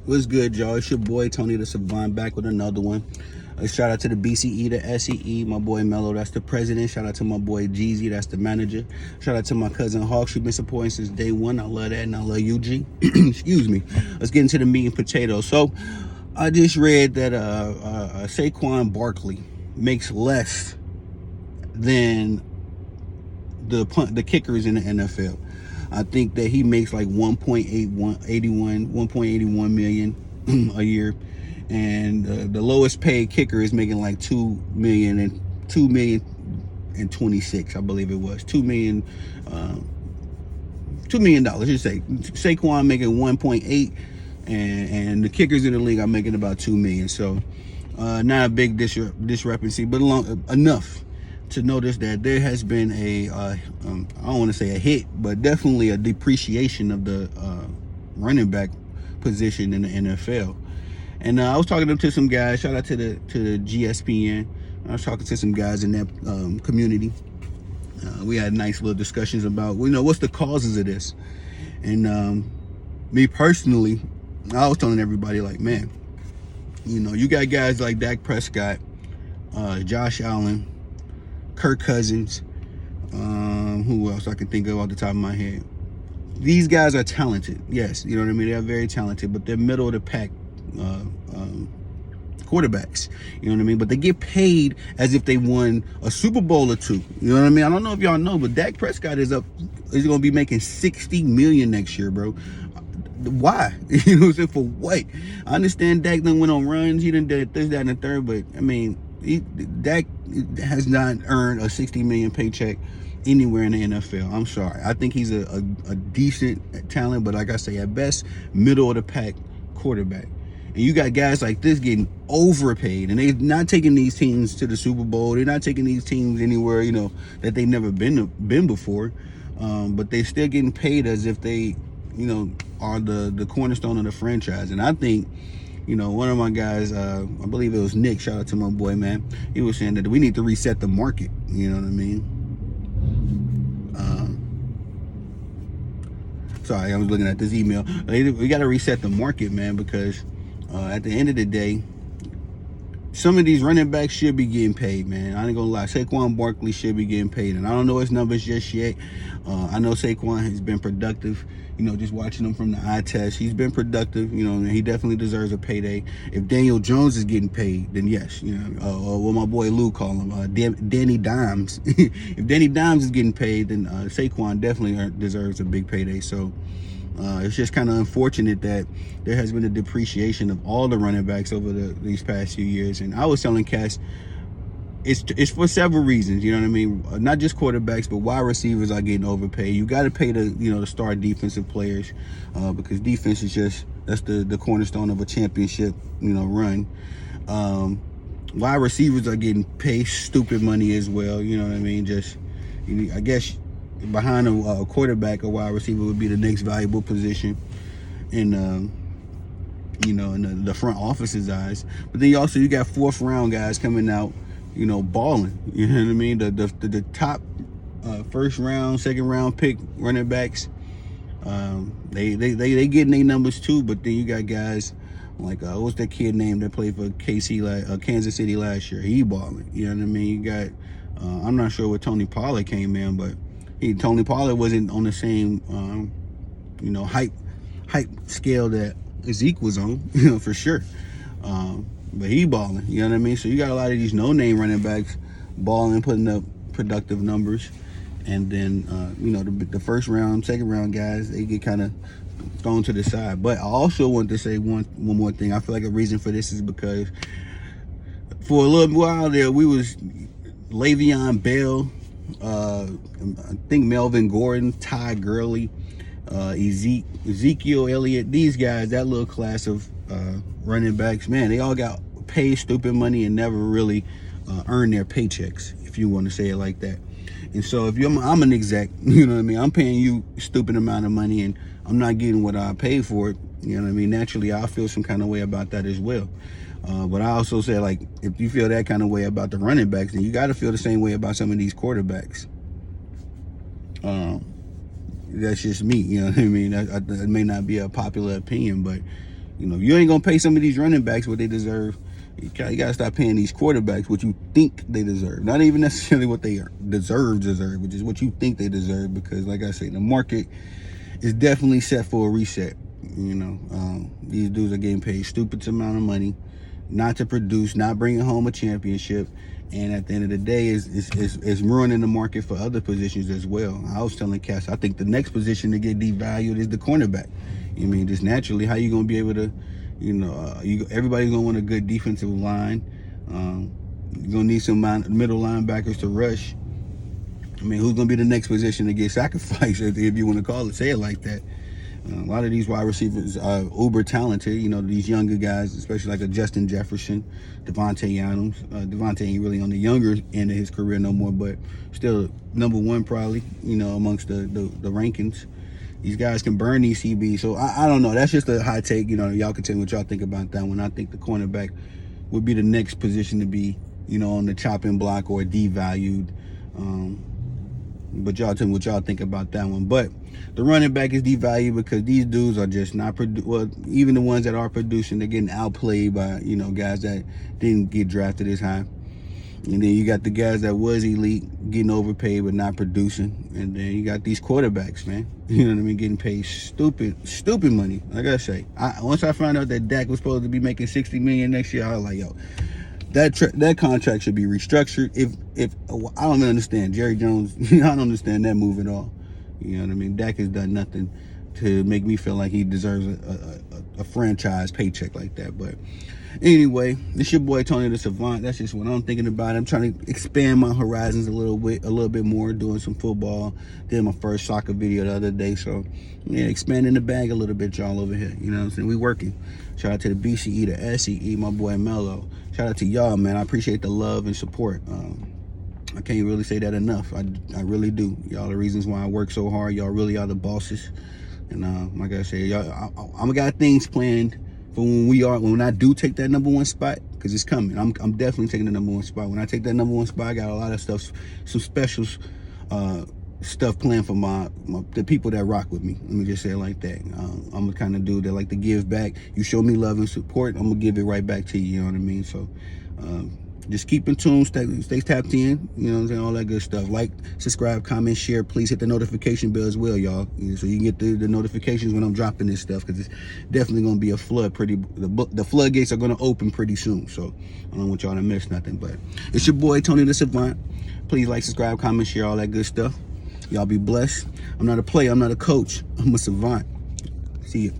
What's good, y'all? It's your boy Tony the Savant back with another one. Shout out to the BCE, the SEE, my boy Mello, that's the president. Shout out to my boy Jeezy, that's the manager. Shout out to my cousin Hawk, she's been supporting since day one. I love that, and I love you, G. Excuse me. Let's get into the meat and potatoes. So, I just read that Saquon Barkley makes less than the kickers in the NFL. I think that he makes like 1.81 million a year, and the lowest paid kicker is making like 2 million and 26, I believe it was $2 million. Just say Saquon making 1.8, and the kickers in the league are making about 2 million. So not a big discrepancy, but enough to notice that there has been I don't want to say a hit, but definitely a depreciation of the running back position in the NFL. And I was talking to some guys. Shout out to the GSPN. I was talking to some guys in that community. We had nice little discussions about, what's the causes of this. And me personally, I was telling everybody, like, man, you got guys like Dak Prescott, Josh Allen, Kirk Cousins, who else I can think of off the top of my head. These guys are talented, yes, you know what I mean? They're very talented, but they're middle of the pack quarterbacks, you know what I mean? But they get paid as if they won a Super Bowl or two, you know what I mean? I don't know if y'all know, but Dak Prescott is going to be making $60 million next year, bro. Why? You know what I'm saying? For what? I understand Dak done went on runs, he done did this, that, and the third, but I mean, Dak has not earned a $60 million paycheck anywhere in the NFL. I'm sorry. I think he's a decent talent, but like I say, at best, middle of the pack quarterback. And you got guys like this getting overpaid, and they're not taking these teams to the Super Bowl. They're not taking these teams anywhere, that they've never been before. But they're still getting paid as if they, are the cornerstone of the franchise. And I think, one of my guys, I believe it was Nick, shout out to my boy, man. He was saying that we need to reset the market. You know what I mean? Sorry, I was looking at this email. We got to reset the market, man, because at the end of the day, some of these running backs should be getting paid, man. I ain't gonna lie. Saquon Barkley should be getting paid, and I don't know his numbers just yet. I know Saquon has been productive. Just watching him from the eye test, he's been productive. And he definitely deserves a payday. If Daniel Jones is getting paid, then yes. What my boy Lou call him, Danny Dimes. If Danny Dimes is getting paid, then Saquon definitely deserves a big payday. So it's just kind of unfortunate that there has been a depreciation of all the running backs over these past few years. And I was telling Cass, it's for several reasons, you know what I mean? Not just quarterbacks, but wide receivers are getting overpaid. You got to pay the star defensive players because defense is that's the cornerstone of a championship, run. Wide receivers are getting paid stupid money as well, you know what I mean? I guess behind a quarterback, a wide receiver would be the next valuable position in in the front office's eyes. But then you got fourth round guys coming out, balling. You know what I mean? The top first round, second round pick running backs, they getting their numbers too. But then you got guys like what's that kid name that played for Kansas City last year? He balling. You know what I mean? You got I'm not sure where Tony Pollard came in, but Tony Pollard wasn't on the same hype scale that Zeke was on, for sure. But he balling, you know what I mean? So you got a lot of these no-name running backs balling, putting up productive numbers. And then, the first round, second round guys, they get kind of thrown to the side. But I also want to say one more thing. I feel like a reason for this is because for a little while there, we was Le'Veon Bell, I think Melvin Gordon, Ty Gurley, Ezekiel Elliott, these guys, that little class of running backs, man, they all got paid stupid money and never really earned their paychecks, if you want to say it like that. And so if I'm an exec, you know what I mean, I'm paying you a stupid amount of money and I'm not getting what I paid for it, you know what I mean, naturally I'll feel some kind of way about that as well. But I also say, like, if you feel that kind of way about the running backs, then you got to feel the same way about some of these quarterbacks. That's just me, you know what I mean? That may not be a popular opinion, but You know, you ain't gonna pay some of these running backs what they deserve. You gotta stop paying these quarterbacks what you think they deserve. Not even necessarily what they deserve, which is what you think they deserve. Because, like I say, the market is definitely set for a reset. You know, these dudes are getting paid stupid amount of money, not to produce, not bringing home a championship, and at the end of the day, is ruining the market for other positions as well. I was telling Cass, I think the next position to get devalued is the cornerback. I mean, just naturally, how you gonna be able to, you know, everybody's gonna want a good defensive line. You're gonna need some middle linebackers to rush. I mean, who's gonna be the next position to get sacrificed, if you want to say it like that? A lot of these wide receivers are uber talented. You know, these younger guys, especially like a Justin Jefferson, Devontae Adams. Devontae ain't really on the younger end of his career no more, but still number one probably, you know, amongst the rankings. These guys can burn these CBs. So I don't know. That's just a hot take. You know, y'all can tell me what y'all think about that one. I think the cornerback would be the next position to be, you know, on the chopping block or devalued. But y'all tell me what y'all think about that one. But the running back is devalued because these dudes are just not well, even the ones that are producing, they're getting outplayed by, you know, guys that didn't get drafted as high. And then you got the guys that was elite getting overpaid but not producing. And then you got these quarterbacks, man. You know what I mean? Getting paid stupid money. Like I say, once I found out that Dak was supposed to be making $60 million next year, I was like, yo, that contract should be restructured. If I don't understand Jerry Jones, I don't understand that move at all. You know what I mean? Dak has done nothing to make me feel like he deserves a franchise paycheck like that. But anyway, it's your boy Tony the Savant. That's just what I'm thinking about. I'm trying to expand my horizons a little bit more, doing some football. Did my first soccer video the other day, so yeah, expanding the bag a little bit, y'all, over here. You know what I'm saying? We working. Shout out to the BCE, the SCE, my boy Mello. Shout out to y'all, man. I appreciate the love and support. I can't really say that enough. I really do. Y'all the reasons why I work so hard. Y'all really are the bosses. And like I said, y'all, I'm got things planned for when I do take that number one spot, because it's coming. I'm definitely taking the number one spot. When I take that number one spot, I got a lot of stuff, some specials, stuff planned for the people that rock with me. Let me just say it like that. I'm the kind of dude that like to give back. You show me love and support, I'm gonna give it right back to you. You know what I mean? So just keep in tune, stay tapped in, you know what I'm saying, all that good stuff. Like, subscribe, comment, share. Please hit the notification bell as well, y'all, so you can get the notifications when I'm dropping this stuff, because it's definitely going to be a flood. The floodgates are going to open pretty soon, so I don't want y'all to miss nothing. But it's your boy Tony the Savant. Please like, subscribe, comment, share, all that good stuff. Y'all be blessed. I'm not a player, I'm not a coach, I'm a savant. See you.